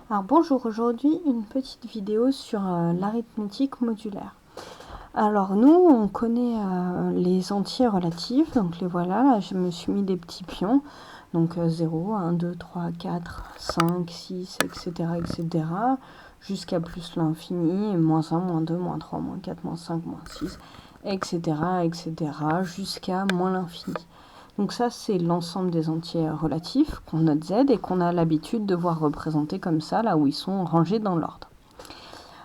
Alors bonjour, aujourd'hui une petite vidéo sur l'arithmétique modulaire. Alors nous on connaît les entiers relatifs, donc les voilà, là je me suis mis des petits pions, donc 0, 1, 2, 3, 4, 5, 6, etc. etc. jusqu'à plus l'infini, moins 1, moins 2, moins 3, moins 4, moins 5, moins 6, etc. etc. jusqu'à moins l'infini. Donc ça, c'est l'ensemble des entiers relatifs qu'on note Z et qu'on a l'habitude de voir représenter comme ça, là où ils sont rangés dans l'ordre.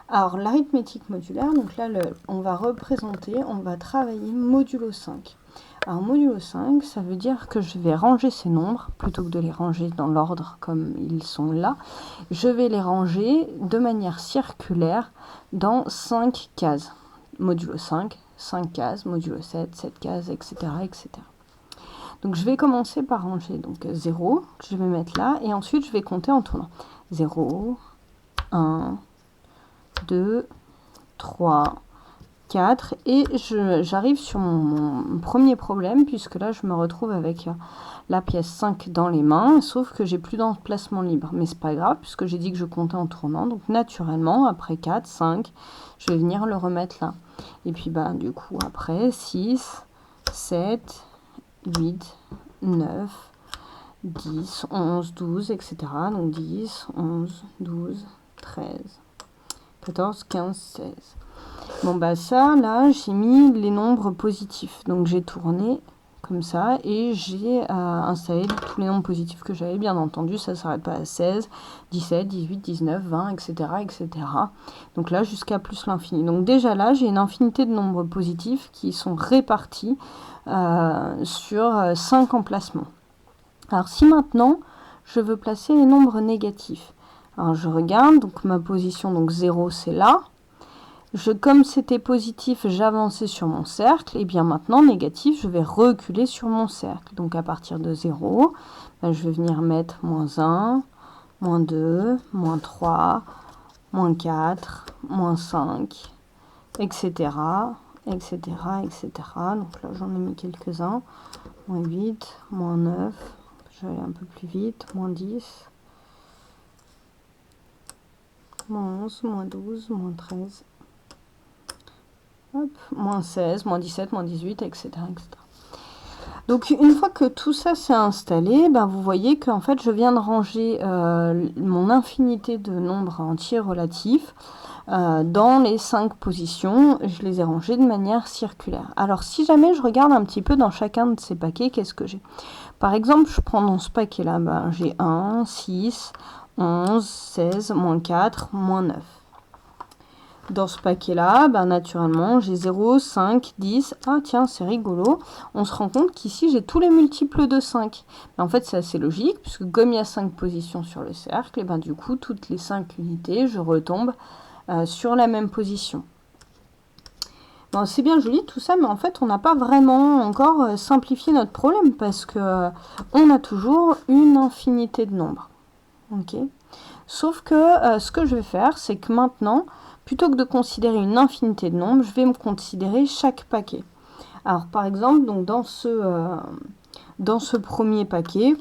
Alors, l'arithmétique modulaire, donc là, on va travailler modulo 5. Alors, modulo 5, ça veut dire que je vais ranger ces nombres, plutôt que de les ranger dans l'ordre comme ils sont là, je vais les ranger de manière circulaire dans 5 cases. Modulo 5, 5 cases, modulo 7, 7 cases, etc. etc. Donc je vais commencer par ranger donc 0, que je vais mettre là, et ensuite je vais compter en tournant. 0, 1, 2, 3, 4, et j'arrive sur mon premier problème, puisque là je me retrouve avec la pièce 5 dans les mains, sauf que j'ai plus d'emplacement libre. Mais c'est pas grave, puisque j'ai dit que je comptais en tournant, donc naturellement, après 4, 5, je vais venir le remettre là. Et puis bah, du coup, après 6, 7, 8, 9, 10, 11, 12, etc. Donc 10, 11, 12, 13, 14, 15, 16. Bon bah ça, là, j'ai mis les nombres positifs. Donc j'ai tourné comme ça et j'ai installé tous les nombres positifs que j'avais. Bien entendu, ça ne s'arrête pas à 16, 17, 18, 19, 20, etc. etc. Donc là, jusqu'à plus l'infini. Donc déjà là, j'ai une infinité de nombres positifs qui sont répartis sur 5 emplacements. Alors si maintenant, je veux placer les nombres négatifs. Alors je regarde, donc ma position, donc 0 c'est là. Comme c'était positif, j'avançais sur mon cercle, et bien maintenant, négatif, je vais reculer sur mon cercle. Donc à partir de 0, ben, je vais venir mettre moins 1, moins 2, moins 3, moins 4, moins 5, etc. etc. etc. Donc là, j'en ai mis quelques-uns. Moins 8, moins 9, je vais aller un peu plus vite, moins 10, moins 11, moins 12, moins 13, hop, moins 16, moins 17, moins 18, etc. etc. Donc une fois que tout ça s'est installé, ben, vous voyez qu'en fait je viens de ranger mon infinité de nombres entiers relatifs dans les 5 positions. Je les ai rangés de manière circulaire. Alors si jamais je regarde un petit peu dans chacun de ces paquets, qu'est-ce que j'ai? Par exemple, je prends dans ce paquet-là, ben, j'ai 1, 6, 11, 16, moins 4, moins 9. Dans ce paquet-là, ben, naturellement, j'ai 0, 5, 10. Ah tiens, c'est rigolo. On se rend compte qu'ici, j'ai tous les multiples de 5. Mais en fait, c'est assez logique, puisque comme il y a 5 positions sur le cercle, et ben, du coup, toutes les 5 unités, je retombe sur la même position. Bon, c'est bien joli tout ça, mais en fait, on n'a pas vraiment encore simplifié notre problème, parce que on a toujours une infinité de nombres. Okay. Sauf que ce que je vais faire, c'est que maintenant, plutôt que de considérer une infinité de nombres, je vais me considérer chaque paquet. Alors par exemple, donc dans ce premier paquet,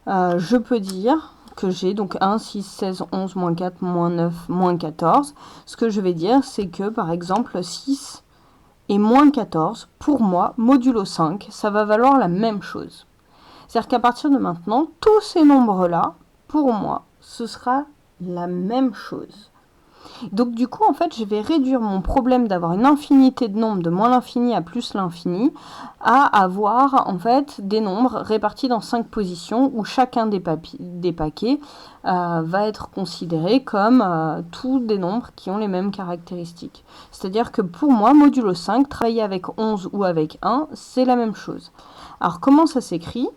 je peux dire que j'ai donc 1, 6, 16, 11, moins 4, moins 9, moins 14. Ce que je vais dire, c'est que par exemple 6 et moins 14, pour moi, modulo 5, ça va valoir la même chose. C'est-à-dire qu'à partir de maintenant, tous ces nombres-là, pour moi, ce sera la même chose. Donc du coup, en fait, je vais réduire mon problème d'avoir une infinité de nombres de moins l'infini à plus l'infini à avoir en fait des nombres répartis dans 5 positions où chacun des paquets va être considéré comme tous des nombres qui ont les mêmes caractéristiques. C'est-à-dire que pour moi, modulo 5, travailler avec 11 ou avec 1, c'est la même chose. Alors comment ça s'écrit?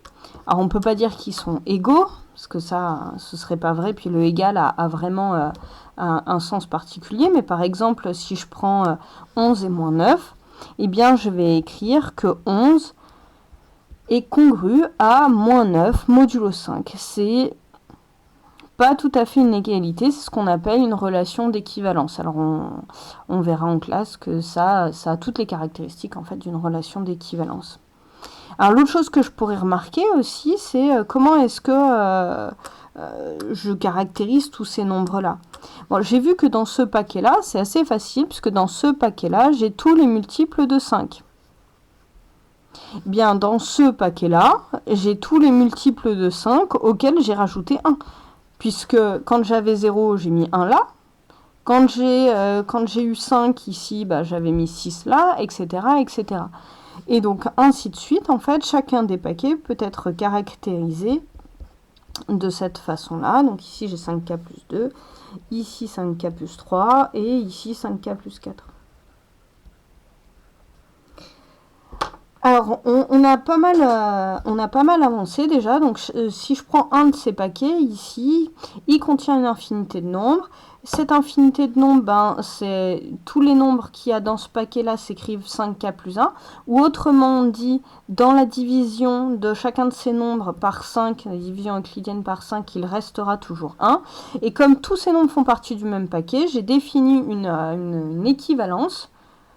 Alors on ne peut pas dire qu'ils sont égaux, parce que ça, ce serait pas vrai, puis le égal a vraiment un sens particulier, mais par exemple, si je prends 11 et moins 9, eh bien je vais écrire que 11 est congru à moins 9 modulo 5. C'est pas tout à fait une égalité, c'est ce qu'on appelle une relation d'équivalence. Alors on verra en classe que ça a toutes les caractéristiques en fait d'une relation d'équivalence. Alors l'autre chose que je pourrais remarquer aussi, c'est comment est-ce que je caractérise tous ces nombres-là. Bon, j'ai vu que dans ce paquet-là, c'est assez facile, puisque dans ce paquet-là, j'ai tous les multiples de 5. Bien, dans ce paquet-là, j'ai tous les multiples de 5 auxquels j'ai rajouté 1. Puisque quand j'avais 0, j'ai mis 1 là. Quand j'ai eu 5 ici, bah, j'avais mis 6 là, etc., etc. Et donc, ainsi de suite, en fait, chacun des paquets peut être caractérisé de cette façon-là. Donc ici, j'ai 5K plus 2, ici 5K plus 3, et ici 5K plus 4. Alors, on a pas mal avancé déjà. Donc, si je prends un de ces paquets ici, il contient une infinité de nombres. Cette infinité de nombres, ben, c'est tous les nombres qu'il y a dans ce paquet-là s'écrivent 5K plus 1. Ou autrement dit, dans la division de chacun de ces nombres par 5, la division euclidienne par 5, il restera toujours 1. Et comme tous ces nombres font partie du même paquet, j'ai défini une équivalence.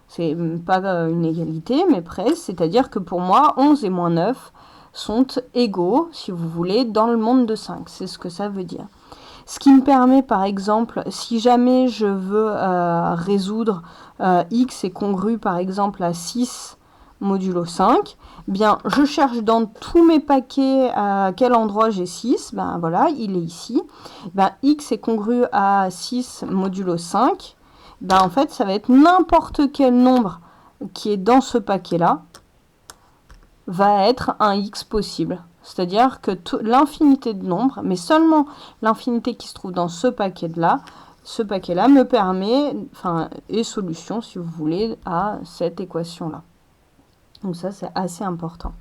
C'est pas une égalité, mais presque. C'est-à-dire que pour moi, 11 et moins 9 sont égaux, si vous voulez, dans le monde de 5. C'est ce que ça veut dire. Ce qui me permet, par exemple, si jamais je veux résoudre x est congru, par exemple, à 6 modulo 5, bien, je cherche dans tous mes paquets à quel endroit j'ai 6. Ben voilà, il est ici. Ben, x est congru à 6 modulo 5. Ben, en fait, ça va être n'importe quel nombre qui est dans ce paquet-là va être un x possible. C'est-à-dire que l'infinité de nombres, mais seulement l'infinité qui se trouve dans ce paquet-là me permet, enfin, est solution, si vous voulez, à cette équation-là. Donc ça, c'est assez important.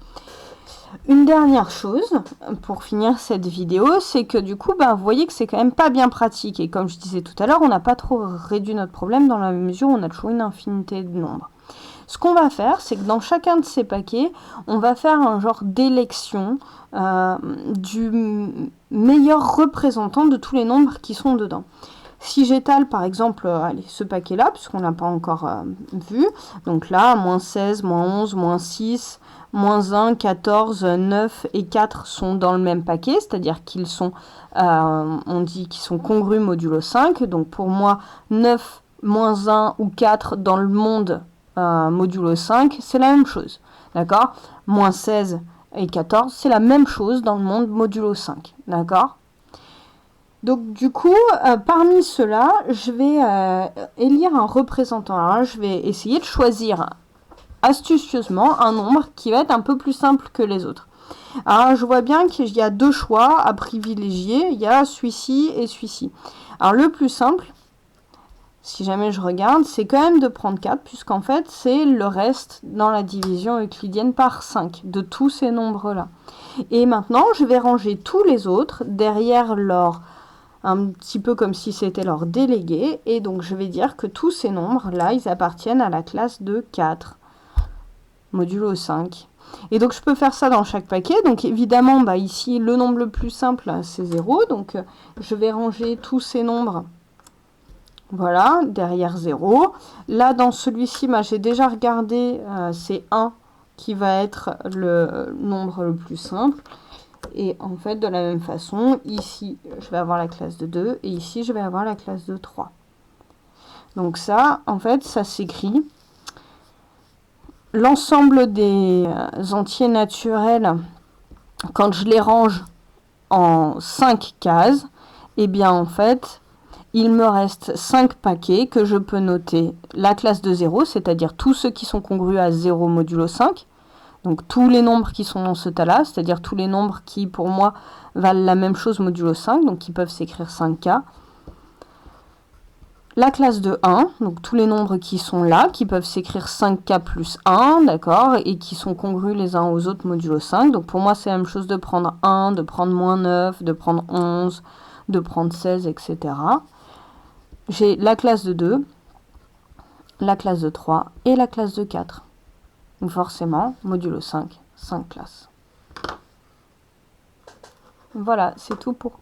Une dernière chose, pour finir cette vidéo, c'est que du coup, vous voyez que c'est quand même pas bien pratique. Et comme je disais tout à l'heure, on n'a pas trop réduit notre problème dans la mesure où on a toujours une infinité de nombres. Ce qu'on va faire, c'est que dans chacun de ces paquets, on va faire un genre d'élection du meilleur représentant de tous les nombres qui sont dedans. Si j'étale par exemple ce paquet-là, puisqu'on ne l'a pas encore vu, donc là, moins 16, moins 11, moins 6, moins 1, 14, 9 et 4 sont dans le même paquet, c'est-à-dire qu'ils sont, on dit qu'ils sont congrus modulo 5. Donc pour moi, 9, moins 1 ou 4 dans le monde modulo 5, c'est la même chose. D'accord ? Moins 16 et 14, c'est la même chose dans le monde modulo 5. D'accord ? Donc du coup, parmi ceux-là, je vais élire un représentant. Alors là, je vais essayer de choisir astucieusement un nombre qui va être un peu plus simple que les autres. Alors je vois bien qu'il y a deux choix à privilégier. Il y a celui-ci et celui-ci. Alors le plus simple, si jamais je regarde, c'est quand même de prendre 4, puisqu'en fait, c'est le reste dans la division euclidienne par 5 de tous ces nombres-là. Et maintenant, je vais ranger tous les autres derrière leur... un petit peu comme si c'était leur délégué. Et donc, je vais dire que tous ces nombres-là, ils appartiennent à la classe de 4, modulo 5. Et donc, je peux faire ça dans chaque paquet. Donc, évidemment, ici, le nombre le plus simple, c'est 0. Donc, je vais ranger tous ces nombres, voilà, derrière 0. Là, dans celui-ci, j'ai déjà regardé, c'est 1 qui va être le nombre le plus simple. Et en fait, de la même façon, ici, je vais avoir la classe de 2 et ici, je vais avoir la classe de 3. Donc ça, en fait, ça s'écrit. L'ensemble des entiers naturels, quand je les range en 5 cases, eh bien, en fait, il me reste 5 paquets que je peux noter la classe de 0, c'est-à-dire tous ceux qui sont congrus à 0 modulo 5. Donc tous les nombres qui sont dans ce tas-là, c'est-à-dire tous les nombres qui, pour moi, valent la même chose modulo 5, donc qui peuvent s'écrire 5K. La classe de 1, donc tous les nombres qui sont là, qui peuvent s'écrire 5K plus 1, d'accord, et qui sont congrus les uns aux autres modulo 5. Donc pour moi, c'est la même chose de prendre 1, de prendre moins 9, de prendre 11, de prendre 16, etc. J'ai la classe de 2, la classe de 3 et la classe de 4. Donc forcément, modulo 5, 5 classes. Voilà, c'est tout pour